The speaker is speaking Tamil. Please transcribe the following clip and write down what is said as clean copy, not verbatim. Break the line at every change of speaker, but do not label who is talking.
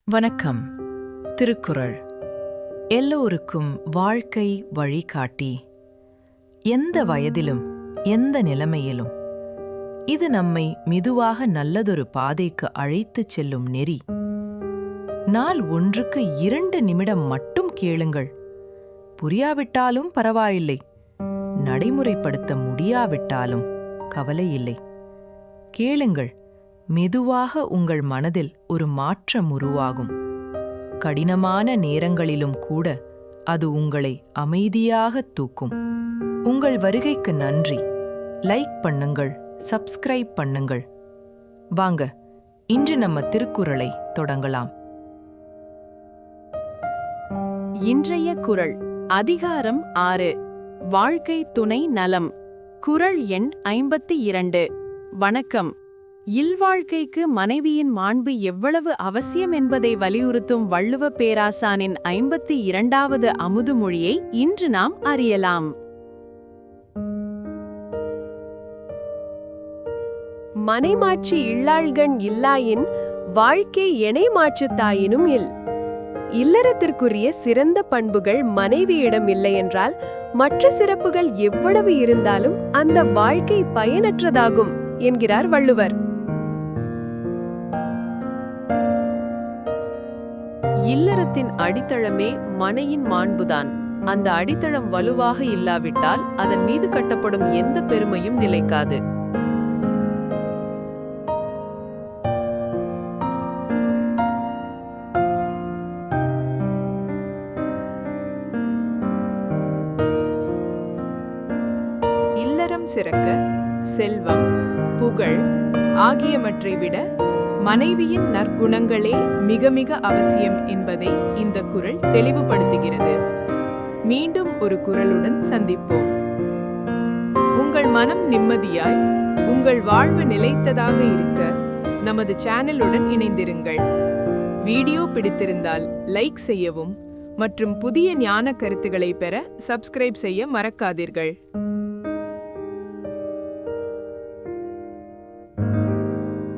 வணக்கம். திருக்குறள் எல்லோருக்கும் வாழ்க்கை வழிகாட்டி. எந்த வயதிலும் எந்த நிலைமையிலும் இது நம்மை மெதுவாக நல்லதொரு பாதைக்கு அழைத்துச் செல்லும் நெறி. நாள் ஒன்றுக்கு 2 நிமிடம் மட்டும் கேளுங்கள். புரியாவிட்டாலும் பரவாயில்லை, நடைமுறைப்படுத்த முடியாவிட்டாலும் கவலையில்லை. கேளுங்கள், மெதுவாக உங்கள் மனதில் ஒரு மாற்றம் உருவாகும். கடினமான நேரங்களிலும் கூட அது உங்களை அமைதியாக தூக்கும். உங்கள் வருகைக்கு நன்றி. லைக் பண்ணுங்கள், சப்ஸ்கிரைப் பண்ணுங்கள். வாங்க, இன்று நம்ம திருக்குறளை தொடங்கலாம்.
இன்றைய குறள் அதிகாரம் 6, வாழ்க்கை துணை நலம். குறள் எண் 52. வணக்கம். இல்வாழ்க்கைக்கு மனைவியின் மாண்பு எவ்வளவு அவசியம் என்பதை வலியுறுத்தும் வள்ளுவ பேராசானின் 52வது அமுதுமொழியை இன்று நாம் அறியலாம். மனைமாட்சி இல்லாள்கண் இல்லாயின் வாழ்க்கை எனைமாற்றுத்தாயினும் இல். இல்லறத்திற்குரிய சிறந்த பண்புகள் மனைவியிடம் இல்லையென்றால் மற்ற சிறப்புகள் எவ்வளவு இருந்தாலும் அந்த வாழ்க்கை பயனற்றதாகும் என்கிறார் வள்ளுவர். இல்லறத்தின் அடித்தளமே மனையின் மாண்புதான். அந்த அடித்தளம் வலுவாக இல்லாவிட்டால் அதன் மீது கட்டப்படும் எந்த பெருமையும் நிலைக்காது. இல்லறம் சிறக்க செல்வம், புகழ் ஆகியவற்றை விட மனைவியின் நற்குணங்களே மிக மிக அவசியம் என்பதை இந்த குறள் தெளிவுபடுத்துகிறது. மீண்டும் ஒரு குறளுடன் சந்திப்போம். உங்கள் மனம் நிம்மதியாய், உங்கள் வாழ்வு நிலைத்ததாக இருக்க நமது சேனலுடன் இணைந்திருங்கள். வீடியோ பிடித்திருந்தால் லைக் செய்யவும் மற்றும் புதிய ஞான கருத்துக்களை பெற சப்ஸ்கிரைப் செய்ய மறக்காதீர்கள்.